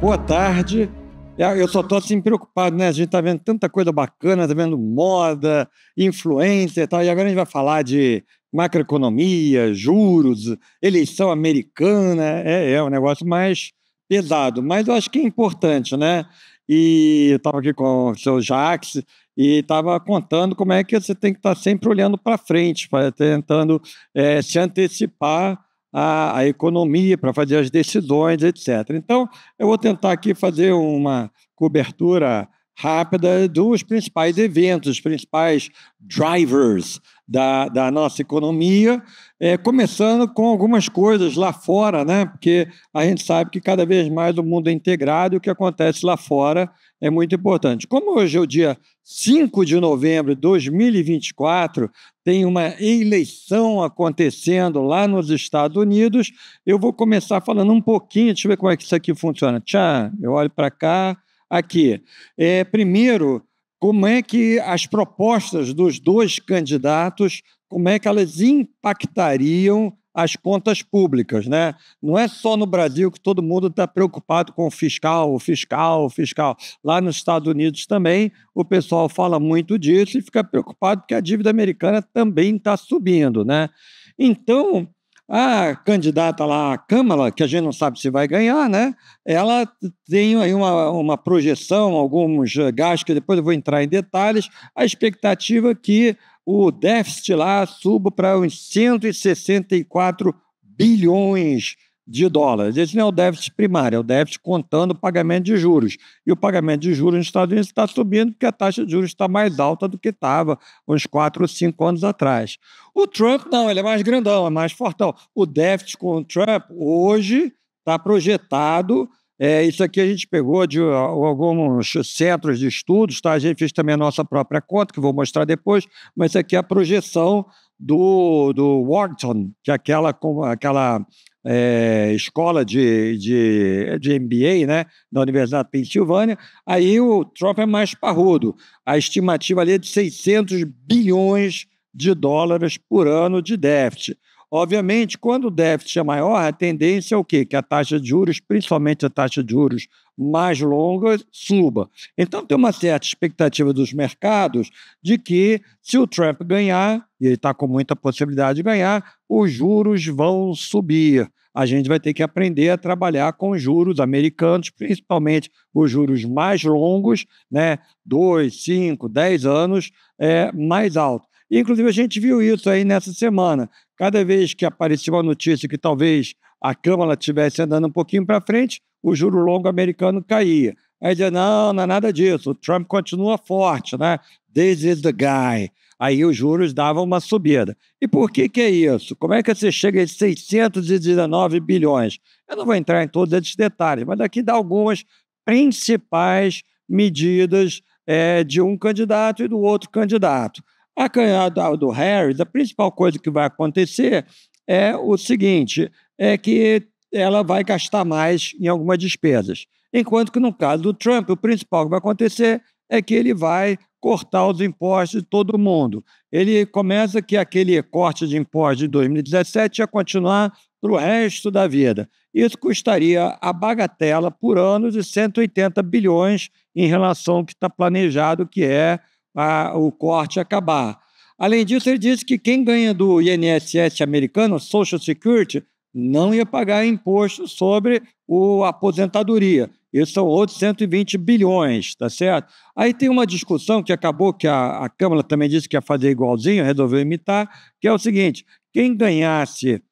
boa tarde. Eu só estou assim preocupado, né? A gente está vendo tanta coisa bacana, está vendo moda, influência e tal, e agora a gente vai falar de macroeconomia, juros, eleição americana, é um negócio mais pesado, mas eu acho que é importante, né? E eu estava aqui com o seu Jacques e estava contando como é que você tem que estar sempre olhando para frente, tentando se antecipar a economia, para fazer as decisões, etc. Então, eu vou tentar aqui fazer uma cobertura rápida dos principais eventos, os principais drivers da nossa economia, começando com algumas coisas lá fora, né? Porque a gente sabe que cada vez mais o mundo é integrado e o que acontece lá fora é muito importante. Como hoje é o dia 5 de novembro de 2024, tem uma eleição acontecendo lá nos Estados Unidos, eu vou começar falando um pouquinho, deixa eu ver como é que isso aqui funciona. Tchau, eu olho para cá, aqui. Primeiro, como é que as propostas dos dois candidatos, como é que elas impactariam as contas públicas, né? Não é só no Brasil que todo mundo está preocupado com o fiscal, o fiscal, o fiscal. Lá nos Estados Unidos também o pessoal fala muito disso e fica preocupado porque a dívida americana também está subindo, né? Então, a candidata lá, a Kamala, que a gente não sabe se vai ganhar, né? Ela tem aí uma projeção, alguns gastos, que depois eu vou entrar em detalhes, a expectativa é que o déficit lá suba para uns 164 bilhões de dólares. Esse não é o déficit primário, é o déficit contando o pagamento de juros. E o pagamento de juros nos Estados Unidos está subindo porque a taxa de juros está mais alta do que estava uns 4 ou 5 anos atrás. O Trump, não, ele é mais grandão, é mais fortão. O déficit com o Trump hoje está projetado. Isso aqui a gente pegou de alguns centros de estudos, tá? A gente fez também a nossa própria conta, que vou mostrar depois, mas isso aqui é a projeção do Wharton, que é aquela escola de MBA, né, da Universidade da Pensilvânia. Aí o Trump é mais parrudo. A estimativa ali é de 600 bilhões de dólares por ano de déficit. Obviamente, quando o déficit é maior, a tendência é o quê? Que a taxa de juros, principalmente a taxa de juros mais longa, suba. Então, tem uma certa expectativa dos mercados de que, se o Trump ganhar, e ele está com muita possibilidade de ganhar, os juros vão subir. A gente vai ter que aprender a trabalhar com os juros americanos, principalmente os juros mais longos, né? 2, 5, 10 anos, mais alto. Inclusive, a gente viu isso aí nessa semana. Cada vez que aparecia uma notícia que talvez a Câmara estivesse andando um pouquinho para frente, o juro longo americano caía. Aí dizia, não é nada disso, o Trump continua forte, né? This is the guy. Aí os juros davam uma subida. E por que é isso? Como é que você chega a 619 bilhões? Eu não vou entrar em todos esses detalhes, mas aqui dá algumas principais medidas de um candidato e do outro candidato. A candidata do Harris, a principal coisa que vai acontecer é o seguinte, é que ela vai gastar mais em algumas despesas. Enquanto que no caso do Trump, o principal que vai acontecer é que ele vai cortar os impostos de todo mundo. Ele começa que aquele corte de impostos de 2017 ia continuar para o resto da vida. Isso custaria a bagatela por ano de 180 bilhões em relação ao que está planejado, que é o corte acabar. Além disso, ele disse que quem ganha do INSS americano, Social Security, não ia pagar imposto sobre a aposentadoria. Isso são outros 120 bilhões, tá certo? Aí tem uma discussão que acabou, que a Câmara também disse que ia fazer igualzinho, resolveu imitar, que é o seguinte, quem ganhasse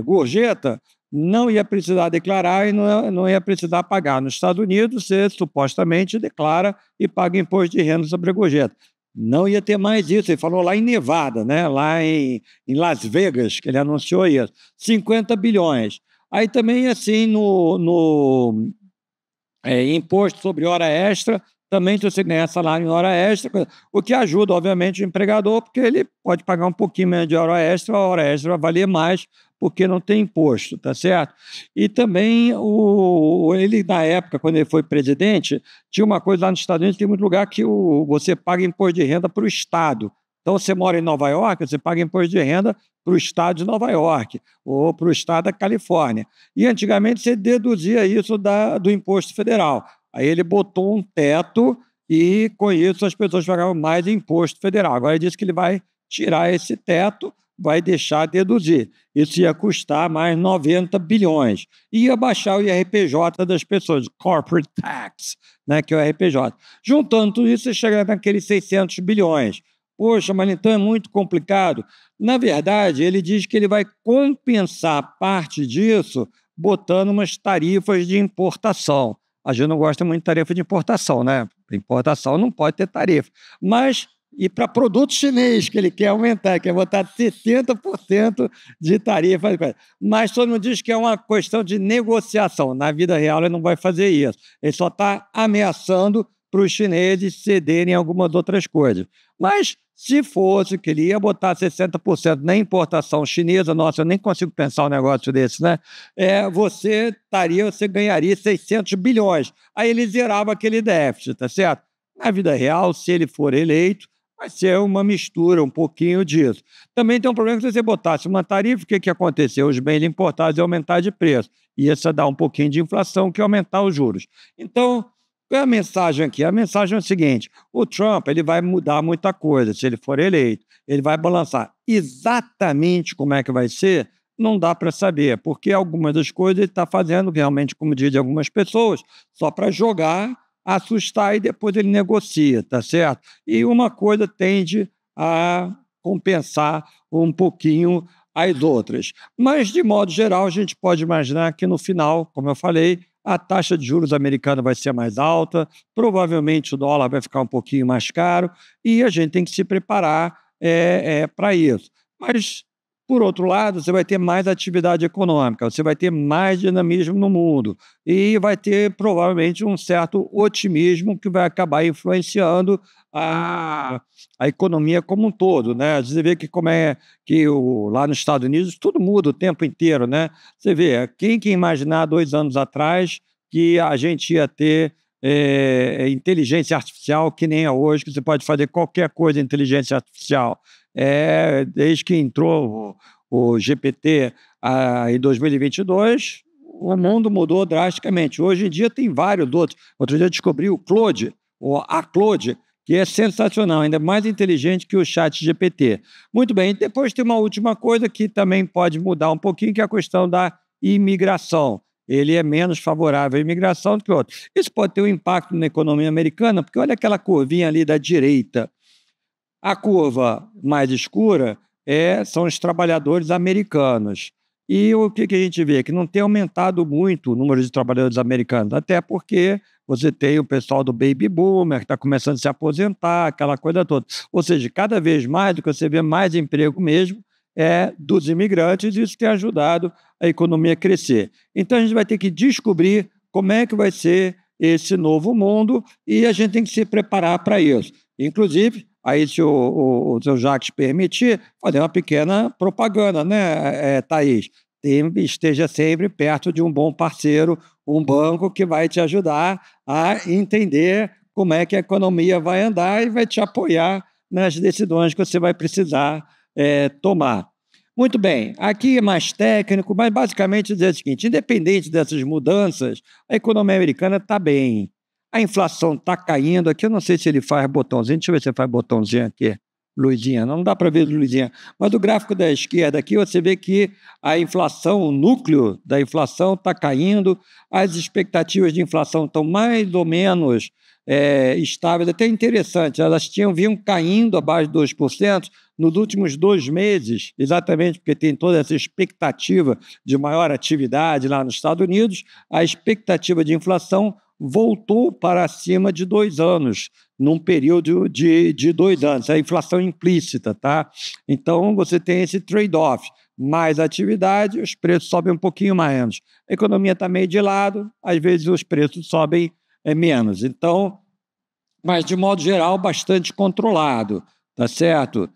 gorjeta não ia precisar declarar e não ia precisar pagar. Nos Estados Unidos, você supostamente declara e paga imposto de renda sobre a gorjeta. Não ia ter mais isso. Ele falou lá em Nevada, né? Lá em Las Vegas, que ele anunciou isso. 50 bilhões. Aí também, assim, no imposto sobre hora extra, também se você ganhar salário em hora extra, o que ajuda, obviamente, o empregador, porque ele pode pagar um pouquinho menos de hora extra, a hora extra vai valer mais, porque não tem imposto, tá certo? E também, ele, na época, quando ele foi presidente, tinha uma coisa lá nos Estados Unidos, tem muito lugar que você paga imposto de renda para o Estado, Então, você mora em Nova York, você paga imposto de renda para o estado de Nova York ou para o estado da Califórnia. E antigamente você deduzia isso do imposto federal. Aí ele botou um teto e, com isso, as pessoas pagavam mais imposto federal. Agora ele disse que ele vai tirar esse teto, vai deixar deduzir. Isso ia custar mais 90 bilhões. E ia baixar o IRPJ das pessoas, Corporate Tax, né, que é o IRPJ. Juntando tudo isso, você chega naqueles 600 bilhões. Poxa, mas então é muito complicado. Na verdade, ele diz que ele vai compensar parte disso botando umas tarifas de importação. A gente não gosta muito de tarifa de importação, né? Importação não pode ter tarifa. Mas, e para produto chinês, que ele quer aumentar, quer botar 70% de tarifa. Mas todo mundo diz que é uma questão de negociação. Na vida real, ele não vai fazer isso. Ele só está ameaçando para os chineses cederem algumas outras coisas. Mas, se fosse que ele ia botar 60% na importação chinesa, nossa, eu nem consigo pensar um negócio desse, né? Você ganharia 600 bilhões. Aí ele zerava aquele déficit, tá certo? Na vida real, se ele for eleito, vai ser uma mistura, um pouquinho disso. Também tem um problema que se você botasse uma tarifa, o que aconteceu? Os bens importados iam aumentar de preço. E isso ia dar um pouquinho de inflação, que ia aumentar os juros. Então, qual é a mensagem aqui? A mensagem é o seguinte: o Trump ele vai mudar muita coisa se ele for eleito. Ele vai balançar. Exatamente como é que vai ser, não dá para saber, porque algumas das coisas ele está fazendo realmente, como dizem algumas pessoas, só para jogar, assustar e depois ele negocia, tá certo? E uma coisa tende a compensar um pouquinho as outras. Mas, de modo geral, a gente pode imaginar que no final, como eu falei, a taxa de juros americana vai ser mais alta, provavelmente o dólar vai ficar um pouquinho mais caro e a gente tem que se preparar para isso. Mas, por outro lado, você vai ter mais atividade econômica, você vai ter mais dinamismo no mundo e vai ter provavelmente um certo otimismo que vai acabar influenciando a economia como um todo, né? Você vê que como é que lá nos Estados Unidos tudo muda o tempo inteiro, né? Você vê, quem que ia imaginar 2 anos atrás que a gente ia ter inteligência artificial que nem é hoje, que você pode fazer qualquer coisa em inteligência artificial. Desde que entrou o GPT em 2022, o mundo mudou drasticamente. Hoje em dia tem vários outros. Outro dia eu descobri o Claude, ou a Claude, que é sensacional, ainda mais inteligente que o ChatGPT. Muito bem, depois tem uma última coisa que também pode mudar um pouquinho, que é a questão da imigração. Ele é menos favorável à imigração do que o outro. Isso pode ter um impacto na economia americana, porque olha aquela curvinha ali da direita. A curva mais escura são os trabalhadores americanos. E o que a gente vê? Que não tem aumentado muito o número de trabalhadores americanos, até porque você tem o pessoal do Baby Boomer, que está começando a se aposentar, aquela coisa toda. Ou seja, cada vez mais do que você vê mais emprego mesmo dos imigrantes, e isso tem ajudado a economia a crescer. Então, a gente vai ter que descobrir como é que vai ser esse novo mundo e a gente tem que se preparar para isso. Inclusive, aí se o seu Jacques permitir, fazer uma pequena propaganda, né, Thaís? Esteja sempre perto de um bom parceiro, um banco que vai te ajudar a entender como é que a economia vai andar e vai te apoiar nas decisões que você vai precisar tomar. Muito bem, aqui é mais técnico, mas basicamente dizer o seguinte: independente dessas mudanças, a economia americana está bem. A inflação está caindo. Aqui eu não sei se ele faz botãozinho. Deixa eu ver se ele faz botãozinho aqui. Luzinha, não dá para ver Luzinha. Mas do gráfico da esquerda aqui, você vê que a inflação, o núcleo da inflação está caindo, as expectativas de inflação estão mais ou menos estáveis, até interessante, elas vinham caindo abaixo de 2% nos últimos 2 meses, exatamente porque tem toda essa expectativa de maior atividade lá nos Estados Unidos, a expectativa de inflação voltou para acima de 2 anos, num período de 2 anos, a inflação implícita, tá? Então, você tem esse trade-off, mais atividade, os preços sobem um pouquinho menos. A economia está meio de lado, às vezes os preços sobem menos. Então, mas de modo geral, bastante controlado, tá certo?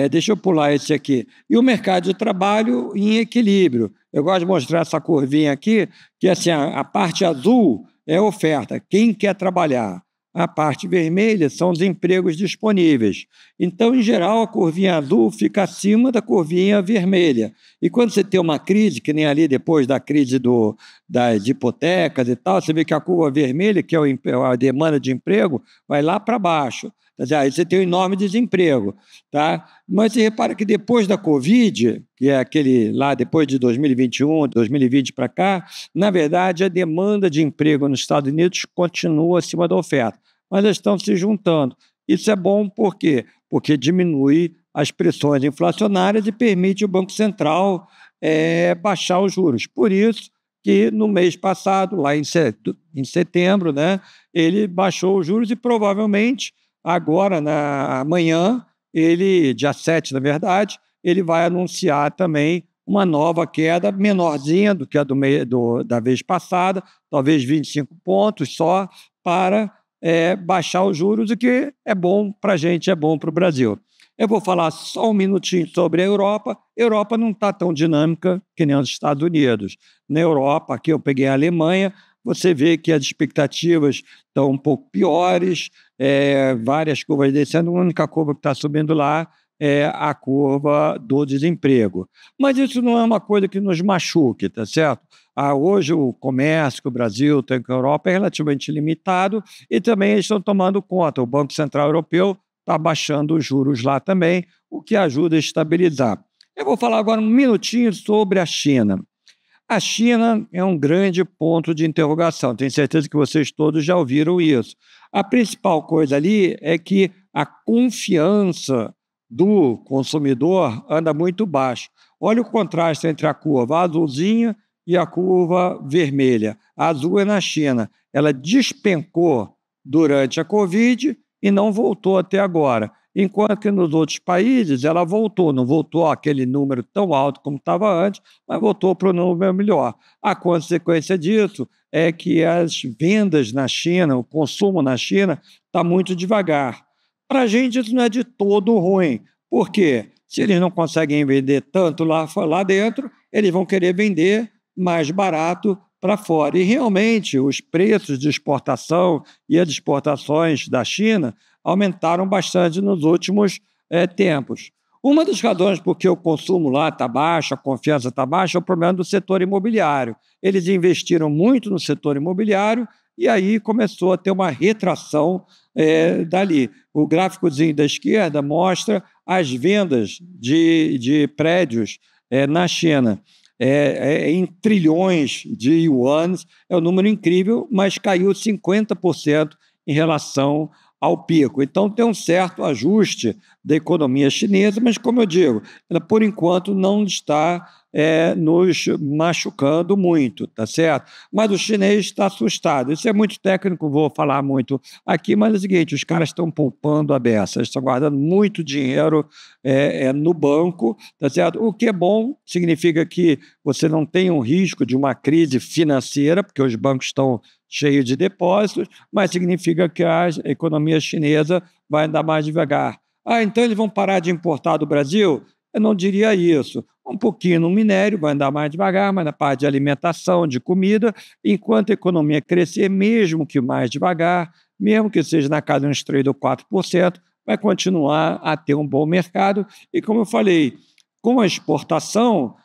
Deixa eu pular esse aqui. E o mercado de trabalho em equilíbrio. Eu gosto de mostrar essa curvinha aqui, que assim, a parte azul é oferta, quem quer trabalhar. A parte vermelha são os empregos disponíveis. Então, em geral, a curvinha azul fica acima da curvinha vermelha. E quando você tem uma crise, que nem ali depois da crise das hipotecas e tal, você vê que a curva vermelha, que é a demanda de emprego, vai lá para baixo. Quer dizer, aí você tem um enorme desemprego. Tá? Mas você repara que depois da Covid, que é aquele lá depois de 2021, 2020 para cá, na verdade, a demanda de emprego nos Estados Unidos continua acima da oferta, mas elas estão se juntando. Isso é bom por quê? Porque diminui as pressões inflacionárias e permite o Banco Central baixar os juros. Por isso que no mês passado, lá em setembro, né, ele baixou os juros e provavelmente agora, amanhã, dia 7, na verdade, ele vai anunciar também uma nova queda menorzinha do que a da vez passada, talvez 25 pontos só, para baixar os juros, o que é bom para a gente, é bom para o Brasil. Eu vou falar só um minutinho sobre a Europa. A Europa não está tão dinâmica que nem os Estados Unidos. Na Europa, aqui eu peguei a Alemanha, você vê que as expectativas estão um pouco piores, várias curvas descendo, a única curva que está subindo lá é a curva do desemprego. Mas isso não é uma coisa que nos machuque, tá certo? Hoje o comércio que o Brasil tem com a Europa é relativamente limitado e também eles estão tomando conta. O Banco Central Europeu está baixando os juros lá também, o que ajuda a estabilizar. Eu vou falar agora um minutinho sobre a China. A China é um grande ponto de interrogação, tenho certeza que vocês todos já ouviram isso. A principal coisa ali é que a confiança do consumidor anda muito baixo. Olha o contraste entre a curva azulzinha e a curva vermelha. A azul é na China. Ela despencou durante a Covid e não voltou até agora. Enquanto que nos outros países ela voltou, não voltou àquele número tão alto como estava antes, mas voltou para o número melhor. A consequência disso é que as vendas na China, o consumo na China, está muito devagar. Para a gente isso não é de todo ruim. Por quê? Se eles não conseguem vender tanto lá dentro, eles vão querer vender mais barato para fora. E realmente os preços de exportação e as exportações da China aumentaram bastante nos últimos tempos. Uma das razões por que o consumo lá está baixo, a confiança está baixa, é o problema do setor imobiliário. Eles investiram muito no setor imobiliário e aí começou a ter uma retração dali. O gráficozinho da esquerda mostra as vendas de prédios na China. Em trilhões de yuans, é um número incrível, mas caiu 50% em relação ao pico. Então, tem um certo ajuste da economia chinesa, mas, como eu digo, ela, por enquanto, não está nos machucando muito, tá certo? Mas o chinês está assustado. Isso é muito técnico, vou falar muito aqui, mas é o seguinte, os caras estão poupando a beça, eles estão guardando muito dinheiro no banco, tá certo? O que é bom, significa que você não tem um risco de uma crise financeira, porque os bancos estão cheios de depósitos, mas significa que a economia chinesa vai andar mais devagar. Então eles vão parar de importar do Brasil? Eu não diria isso. Um pouquinho no minério, vai andar mais devagar, mas na parte de alimentação, de comida, enquanto a economia crescer, mesmo que mais devagar, mesmo que seja na casa de uns 3 ou 4%, vai continuar a ter um bom mercado. E como eu falei, com a exportação,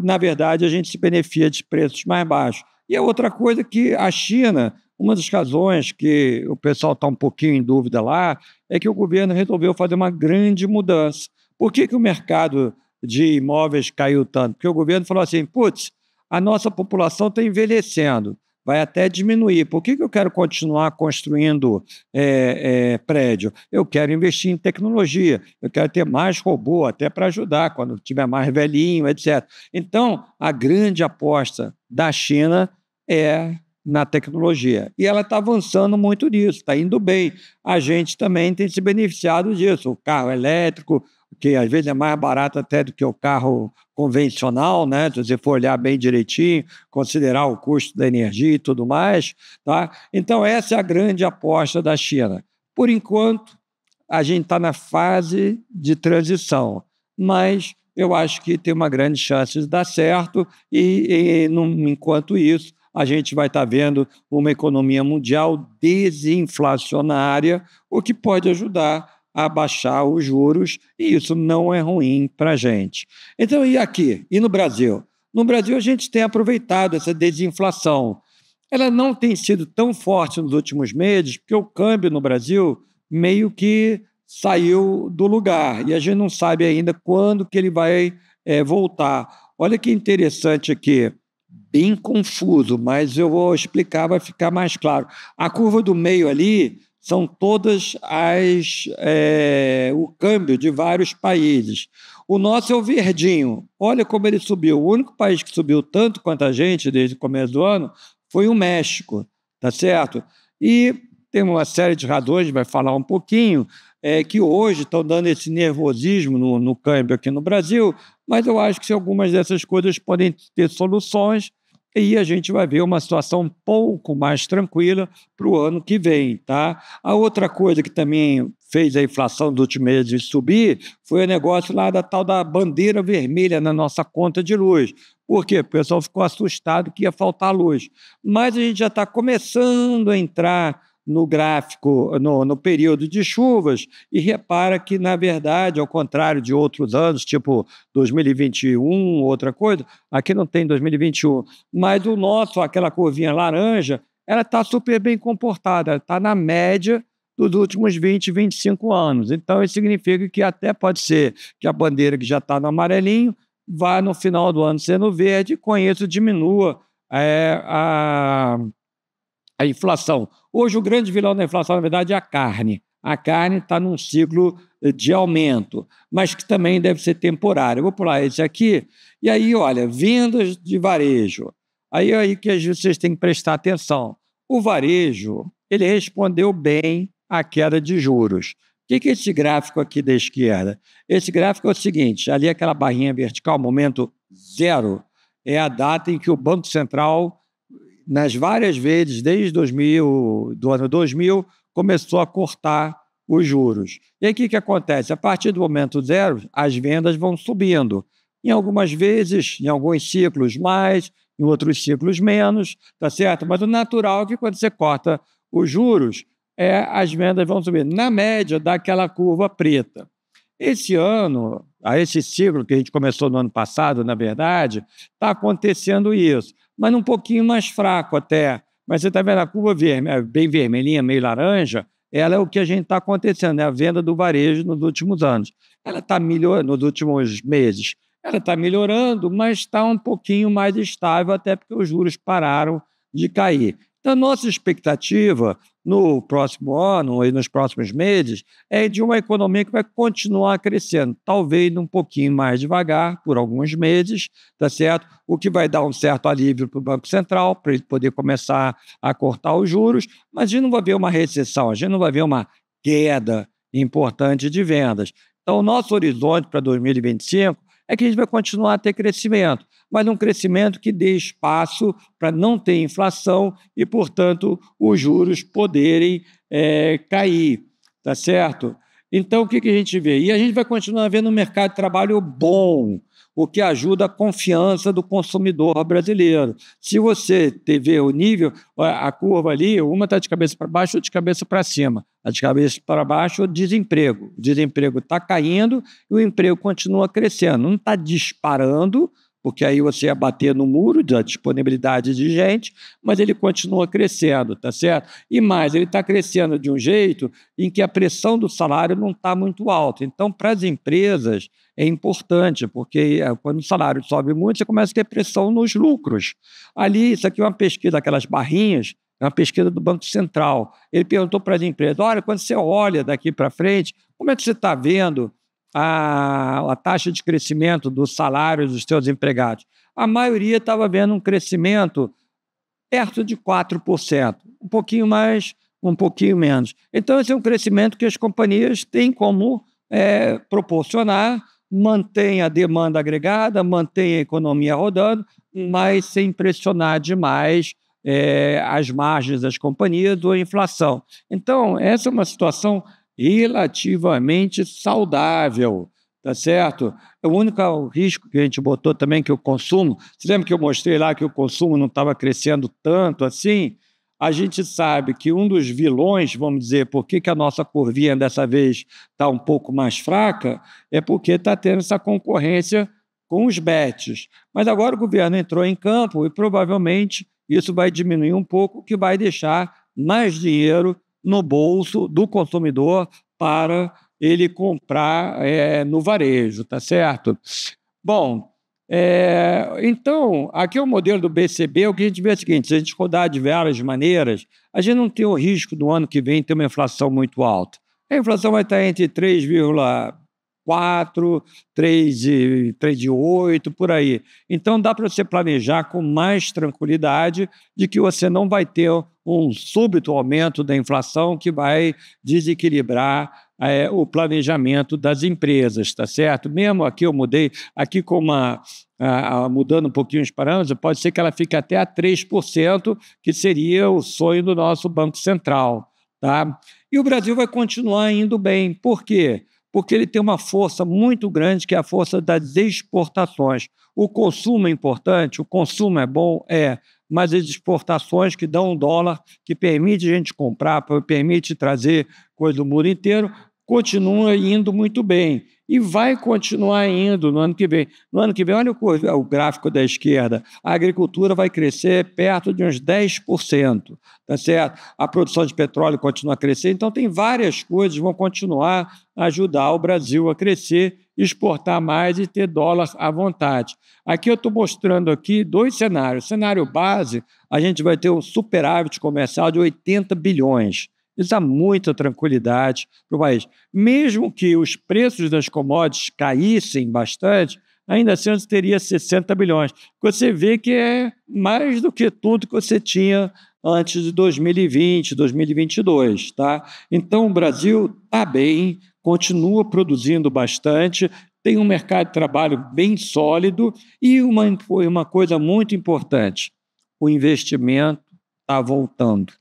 na verdade, a gente se beneficia de preços mais baixos. E a outra coisa que a China, uma das razões que o pessoal está um pouquinho em dúvida lá, é que o governo resolveu fazer uma grande mudança. Por que o mercado de imóveis caiu tanto? Porque o governo falou assim, putz, a nossa população está envelhecendo, vai até diminuir. Por que eu quero continuar construindo prédio? Eu quero investir em tecnologia, eu quero ter mais robô, até para ajudar quando tiver mais velhinho, etc. Então, a grande aposta da China é na tecnologia. E ela está avançando muito nisso, está indo bem. A gente também tem se beneficiado disso. O carro elétrico, que às vezes é mais barato até do que o carro convencional, né? Se você for olhar bem direitinho, considerar o custo da energia e tudo mais, tá? Então, essa é a grande aposta da China. Por enquanto, a gente está na fase de transição, mas eu acho que tem uma grande chance de dar certo enquanto isso, a gente vai estar vendo uma economia mundial desinflacionária, o que pode ajudar a baixar os juros, e isso não é ruim para a gente. Então, e aqui? E no Brasil? No Brasil, a gente tem aproveitado essa desinflação. Ela não tem sido tão forte nos últimos meses, porque o câmbio no Brasil meio que saiu do lugar, e a gente não sabe ainda quando que ele vai voltar. Olha que interessante aqui, bem confuso, mas eu vou explicar, vai ficar mais claro. A curva do meio ali são todas o câmbio de vários países. O nosso é o verdinho. Olha como ele subiu. O único país que subiu tanto quanto a gente desde o começo do ano foi o México, tá certo? E tem uma série de razões, vai falar um pouquinho, que hoje estão dando esse nervosismo no câmbio aqui no Brasil, mas eu acho que algumas dessas coisas podem ter soluções, e a gente vai ver uma situação um pouco mais tranquila para o ano que vem, tá? A outra coisa que também fez a inflação dos últimos meses subir foi o negócio lá da tal da bandeira vermelha na nossa conta de luz. Por quê? O pessoal ficou assustado que ia faltar luz. Mas a gente já está começando a entrar no gráfico, no período de chuvas, e repara que, na verdade, ao contrário de outros anos, tipo 2021, outra coisa, aqui não tem 2021, mas o nosso, aquela curvinha laranja, ela está super bem comportada, ela está na média dos últimos 20, 25 anos. Então, isso significa que até pode ser que a bandeira que já está no amarelinho vá, no final do ano, sendo verde, e com isso diminua a inflação. Hoje, o grande vilão da inflação, na verdade, é a carne. A carne está num ciclo de aumento, mas que também deve ser temporário. Eu vou pular esse aqui. E aí, olha, vendas de varejo. Aí que vocês têm que prestar atenção. O varejo, ele respondeu bem à queda de juros. O que é esse gráfico aqui da esquerda? Esse gráfico é o seguinte, ali aquela barrinha vertical, momento zero, é a data em que o Banco Central, nas várias vezes, desde do ano 2000, começou a cortar os juros. E aí o que acontece? A partir do momento zero, as vendas vão subindo. Em algumas vezes, em alguns ciclos mais, em outros ciclos menos, tá certo? Mas o natural é que quando você corta os juros, as vendas vão subir. Na média, dá aquela curva preta. Esse ano, esse ciclo que a gente começou no ano passado, na verdade, está acontecendo isso, mas um pouquinho mais fraco até. Mas você está vendo a curva bem vermelhinha, meio laranja, ela é o que a gente está acontecendo, é a venda do varejo nos últimos anos. Ela está melhorando nos últimos meses. Ela está melhorando, mas está um pouquinho mais estável, até porque os juros pararam de cair. Então, a nossa expectativa no próximo ano e nos próximos meses é de uma economia que vai continuar crescendo, talvez um pouquinho mais devagar, por alguns meses, tá certo? O que vai dar um certo alívio para o Banco Central, para ele poder começar a cortar os juros, mas a gente não vai ver uma recessão, a gente não vai ver uma queda importante de vendas. Então, o nosso horizonte para 2025 é que a gente vai continuar a ter crescimento, mas um crescimento que dê espaço para não ter inflação e, portanto, os juros poderem cair, tá certo? Então, o que a gente vê? E a gente vai continuar vendo um mercado de trabalho bom, o que ajuda a confiança do consumidor brasileiro. Se você vê o nível, a curva ali, uma está de cabeça para baixo, outra de cabeça para cima. A de cabeça para baixo é o desemprego. O desemprego está caindo e o emprego continua crescendo. Não está disparando, porque aí você ia bater no muro da disponibilidade de gente, mas ele continua crescendo, tá certo? E mais, ele está crescendo de um jeito em que a pressão do salário não está muito alta. Então, para as empresas, é importante, porque quando o salário sobe muito, você começa a ter pressão nos lucros. Ali, isso aqui é uma pesquisa, aquelas barrinhas, é uma pesquisa do Banco Central. Ele perguntou para as empresas, olha, quando você olha daqui para frente, como é que você está vendo a taxa de crescimento dos salários dos seus empregados? A maioria estava vendo um crescimento perto de 4%, um pouquinho mais, um pouquinho menos. Então, esse é um crescimento que as companhias têm como proporcionar, mantém a demanda agregada, mantém a economia rodando, mas sem pressionar demais as margens das companhias ou a inflação. Então, essa é uma situação relativamente saudável, tá certo? O único risco que a gente botou também, que o consumo, você lembra que eu mostrei lá que o consumo não estava crescendo tanto assim? A gente sabe que um dos vilões, vamos dizer, por que a nossa curvinha dessa vez está um pouco mais fraca, é porque está tendo essa concorrência com os bets. Mas agora o governo entrou em campo e provavelmente isso vai diminuir um pouco, o que vai deixar mais dinheiro no bolso do consumidor para ele comprar no varejo, tá certo? Bom, então, aqui é o modelo do BCB, o que a gente vê é o seguinte, se a gente rodar de várias maneiras, a gente não tem o risco do ano que vem ter uma inflação muito alta. A inflação vai estar entre 3,4, 3,8, por aí. Então, dá para você planejar com mais tranquilidade de que você não vai ter um súbito aumento da inflação que vai desequilibrar o planejamento das empresas, tá certo? Mesmo aqui eu mudei, aqui com mudando um pouquinho os parâmetros, pode ser que ela fique até a 3%, que seria o sonho do nosso Banco Central, tá? E o Brasil vai continuar indo bem. Por quê? Porque ele tem uma força muito grande, que é a força das exportações. O consumo é importante, o consumo é bom, mas as exportações que dão um dólar, que permite a gente comprar, permite trazer coisa do mundo inteiro, continua indo muito bem e vai continuar indo no ano que vem. No ano que vem, olha o gráfico da esquerda, a agricultura vai crescer perto de uns 10%, tá certo? A produção de petróleo continua a crescer, então tem várias coisas que vão continuar a ajudar o Brasil a crescer, exportar mais e ter dólar à vontade. Aqui eu estou mostrando aqui dois cenários. Cenário base, a gente vai ter um superávit comercial de 80 bilhões. Isso dá muita tranquilidade para o país. Mesmo que os preços das commodities caíssem bastante, ainda assim você teria 60 bilhões. Você vê que é mais do que tudo que você tinha antes de 2020, 2022. Tá? Então, o Brasil está bem, continua produzindo bastante, tem um mercado de trabalho bem sólido e uma coisa muito importante, o investimento está voltando.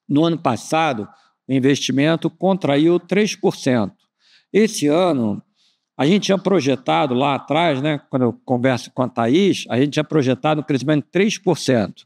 No ano passado, o investimento contraiu 3%. Esse ano, a gente tinha projetado lá atrás, né, quando eu converso com a Thaís, a gente tinha projetado um crescimento de 3%.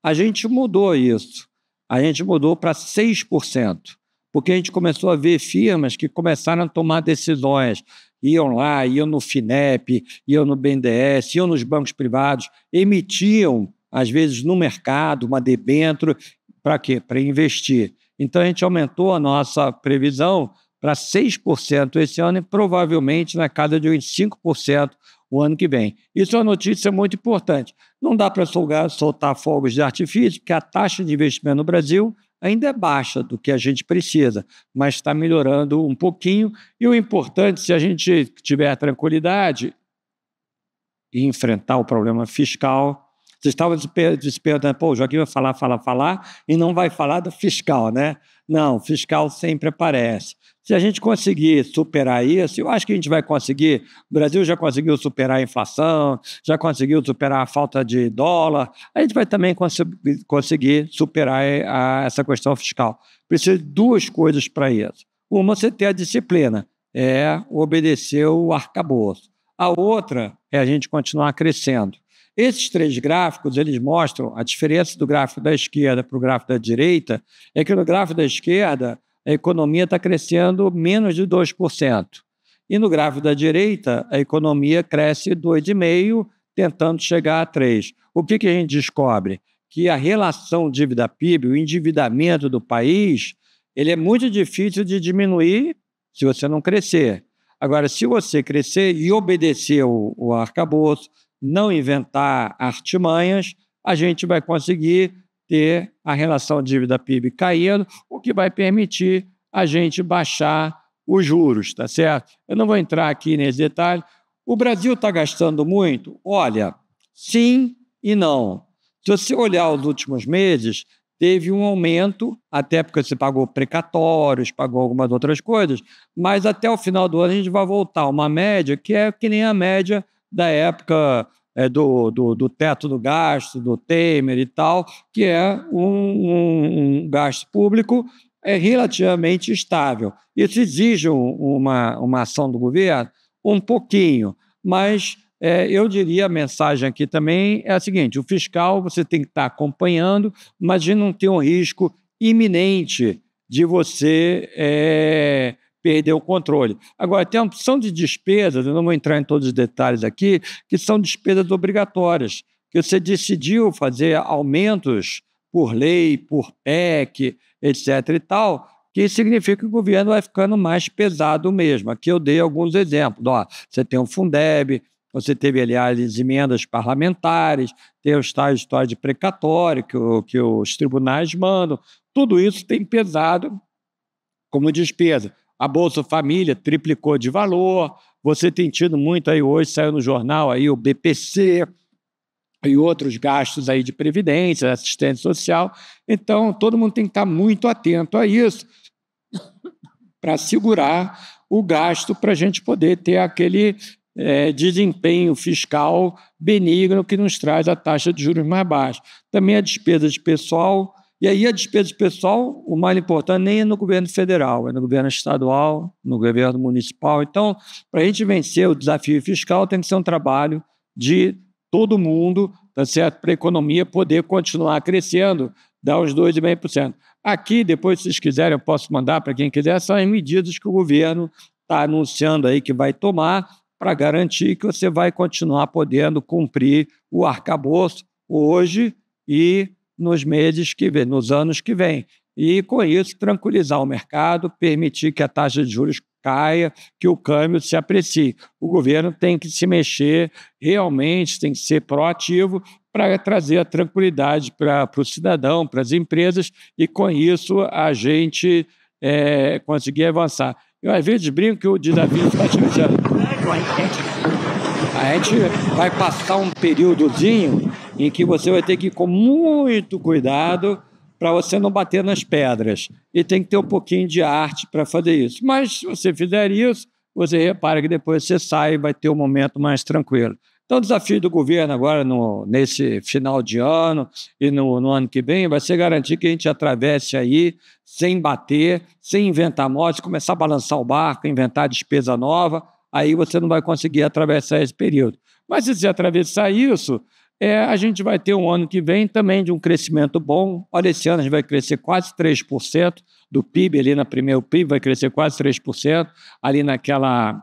A gente mudou isso. A gente mudou para 6%, porque a gente começou a ver firmas que começaram a tomar decisões. Iam lá, iam no FINEP, iam no BNDES, iam nos bancos privados, emitiam, às vezes, no mercado, uma debênture. Para quê? Para investir. Então, a gente aumentou a nossa previsão para 6% esse ano e provavelmente na casa de uns 5% o ano que vem. Isso é uma notícia muito importante. Não dá para soltar fogos de artifício, porque a taxa de investimento no Brasil ainda é baixa do que a gente precisa, mas está melhorando um pouquinho. E o importante, se a gente tiver tranquilidade e enfrentar o problema fiscal. Vocês estavam se perguntando, pô, o Joaquim vai falar, e não vai falar do fiscal, né? Não, fiscal sempre aparece. Se a gente conseguir superar isso, eu acho que a gente vai conseguir. O Brasil já conseguiu superar a inflação, já conseguiu superar a falta de dólar, a gente vai também conseguir superar essa questão fiscal. Precisa de duas coisas para isso. Uma, você ter a disciplina, obedecer o arcabouço. A outra é a gente continuar crescendo. Esses três gráficos, eles mostram a diferença do gráfico da esquerda para o gráfico da direita, é que no gráfico da esquerda a economia está crescendo menos de 2%. E no gráfico da direita, a economia cresce 2,5%, tentando chegar a 3%. O que a gente descobre? Que a relação dívida-PIB, o endividamento do país, ele é muito difícil de diminuir se você não crescer. Agora, se você crescer e obedecer o arcabouço, não inventar artimanhas, a gente vai conseguir ter a relação dívida-PIB caindo, o que vai permitir a gente baixar os juros, tá certo? Eu não vou entrar aqui nesse detalhe. O Brasil está gastando muito? Olha, sim e não. Se você olhar os últimos meses, teve um aumento, até porque você pagou precatórios, pagou algumas outras coisas, mas até o final do ano a gente vai voltar a uma média que é que nem a média da época do teto do gasto, do Temer e tal, que é um gasto público relativamente estável. Isso exige uma ação do governo? um pouquinho, mas eu diria a mensagem aqui também é a seguinte: o fiscal você tem que estar acompanhando, mas de não ter um risco iminente de você perder o controle. Agora, tem uma opção de despesas, eu não vou entrar em todos os detalhes aqui, que são despesas obrigatórias, que você decidiu fazer aumentos por lei, por PEC, etc. e tal, que significa que o governo vai ficando mais pesado mesmo. Aqui eu dei alguns exemplos. Ó, você tem o Fundeb, você teve, aliás, as emendas parlamentares, tem os tais histórias de precatório que os tribunais mandam. Tudo isso tem pesado como despesa. A Bolsa Família triplicou de valor, você tem tido muito aí, hoje saiu no jornal aí o BPC e outros gastos aí de previdência, assistência social. Então, todo mundo tem que estar muito atento a isso para segurar o gasto para a gente poder ter aquele desempenho fiscal benigno que nos traz a taxa de juros mais baixa. Também a despesa de pessoal. E aí a despesa de pessoal, o mais importante, nem é no governo federal, é no governo estadual, no governo municipal. Então, para a gente vencer o desafio fiscal, tem que ser um trabalho de todo mundo, tá certo? Para a economia poder continuar crescendo, dar uns 2,5%. Aqui, depois, se vocês quiserem, eu posso mandar para quem quiser, são as medidas que o governo está anunciando aí que vai tomar para garantir que você vai continuar podendo cumprir o arcabouço hoje e nos meses que vêm, nos anos que vêm. E, com isso, tranquilizar o mercado, permitir que a taxa de juros caia, que o câmbio se aprecie. O governo tem que se mexer realmente, tem que ser proativo para trazer a tranquilidade para o cidadão, para as empresas, e, com isso, a gente conseguir avançar. Eu, às vezes, brinco que o desafio está chegando. A gente vai passar um períodozinho em que você vai ter que ir com muito cuidado para você não bater nas pedras. E tem que ter um pouquinho de arte para fazer isso. Mas, se você fizer isso, você repara que depois você sai e vai ter um momento mais tranquilo. Então, o desafio do governo agora, nesse final de ano e no ano que vem, vai ser garantir que a gente atravesse aí sem bater, sem inventar modos, começar a balançar o barco, inventar despesa nova, aí você não vai conseguir atravessar esse período. Mas se você atravessar isso, a gente vai ter um ano que vem também de um crescimento bom. Olha, esse ano a gente vai crescer quase 3% do PIB, ali o PIB vai crescer quase 3%, ali naquela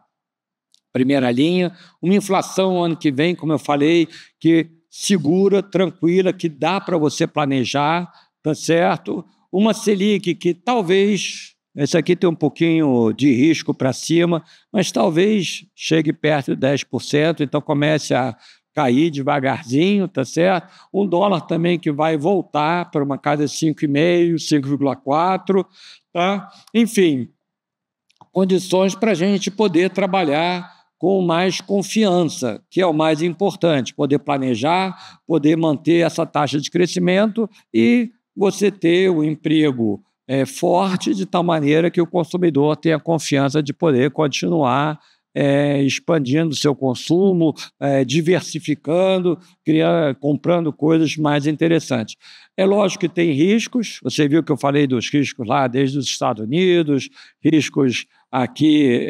primeira linha. Uma inflação ano que vem, como eu falei, que segura, tranquila, que dá para você planejar, tá certo? Uma Selic que talvez, esse aqui tem um pouquinho de risco para cima, mas talvez chegue perto de 10%, então comece a cair devagarzinho, tá certo? Um dólar também que vai voltar para uma casa de 5,5, 5,4, tá? Enfim, condições para a gente poder trabalhar com mais confiança, que é o mais importante, poder planejar, poder manter essa taxa de crescimento e você ter o emprego forte de tal maneira que o consumidor tenha confiança de poder continuar expandindo seu consumo, diversificando, comprando coisas mais interessantes. É lógico que tem riscos, você viu que eu falei dos riscos lá desde os Estados Unidos, riscos aqui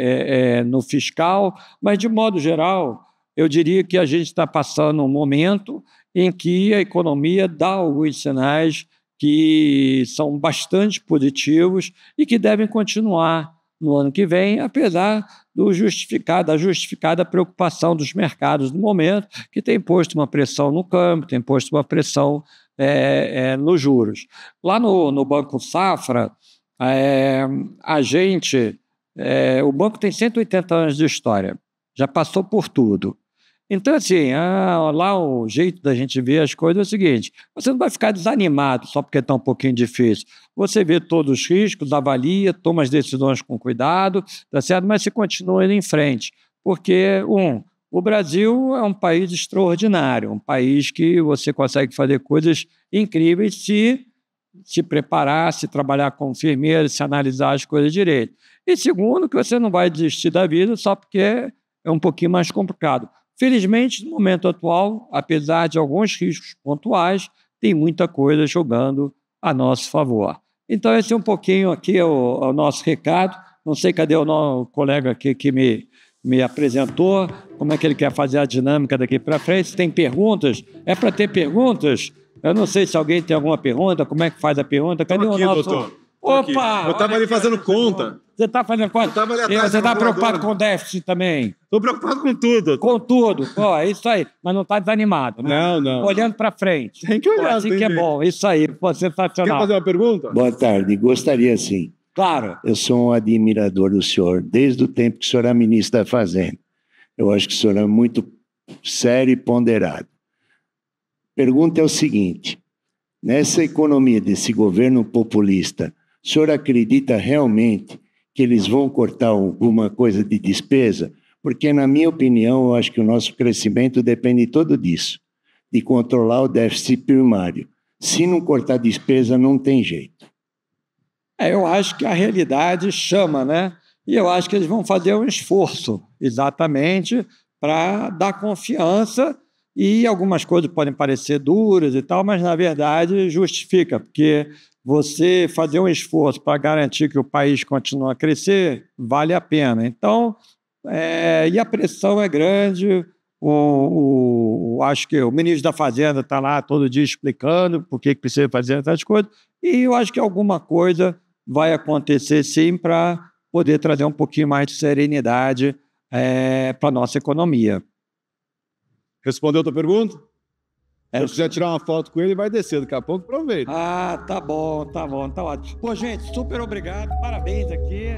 no fiscal, mas, de modo geral, eu diria que a gente está passando um momento em que a economia dá alguns sinais que são bastante positivos e que devem continuar no ano que vem, apesar da justificada preocupação dos mercados no momento, que tem posto uma pressão no câmbio, tem posto uma pressão nos juros. Lá no Banco Safra, o banco tem 180 anos de história, já passou por tudo. Então, assim, lá o jeito da gente ver as coisas é o seguinte: você não vai ficar desanimado só porque está um pouquinho difícil. Você vê todos os riscos, avalia, toma as decisões com cuidado, tá certo? Mas você continua indo em frente. Porque, o Brasil é um país extraordinário, um país que você consegue fazer coisas incríveis se preparar, se trabalhar com firmeza, se analisar as coisas direito. E segundo, que você não vai desistir da vida só porque é um pouquinho mais complicado. Felizmente, no momento atual, apesar de alguns riscos pontuais, tem muita coisa jogando a nosso favor. Então, esse é um pouquinho aqui o nosso recado. Não sei cadê o nosso colega aqui que me me apresentou, como é que ele quer fazer a dinâmica daqui para frente. Se tem perguntas, é para ter perguntas? Eu não sei se alguém tem alguma pergunta, como é que faz a pergunta? Cadê o nosso... doutor. Opa! Eu estava ali fazendo conta. Você está fazendo conta? Eu estava ali atrás. Você está preocupado com o déficit também? Estou preocupado com tudo. Com tudo. Ó, é isso aí. Mas não está desanimado, né? Não. Olhando para frente. Tem que olhar. Assim que é bom. Isso aí. Pô, sensacional. Quer fazer uma pergunta? Boa tarde. Gostaria sim. Claro. Eu sou um admirador do senhor, desde o tempo que o senhor é ministro da Fazenda. Eu acho que o senhor é muito sério e ponderado. Pergunta é o seguinte: nessa economia desse governo populista, o senhor acredita realmente que eles vão cortar alguma coisa de despesa? Porque, na minha opinião, eu acho que o nosso crescimento depende todo disso, de controlar o déficit primário. Se não cortar despesa, não tem jeito. Eu acho que a realidade chama, né? E eu acho que eles vão fazer um esforço, exatamente, para dar confiança, e algumas coisas podem parecer duras e tal, mas, na verdade, justifica, porque você fazer um esforço para garantir que o país continue a crescer, vale a pena. Então, e a pressão é grande, acho que o ministro da Fazenda está lá todo dia explicando por que precisa fazer essas coisas, e eu acho que alguma coisa vai acontecer, sim, para poder trazer um pouquinho mais de serenidade para a nossa economia. Respondeu a tua pergunta? Se eu quiser tirar uma foto com ele, vai descer. Daqui a pouco, aproveita. Tá bom, tá ótimo. Pô, gente, super obrigado, parabéns aqui.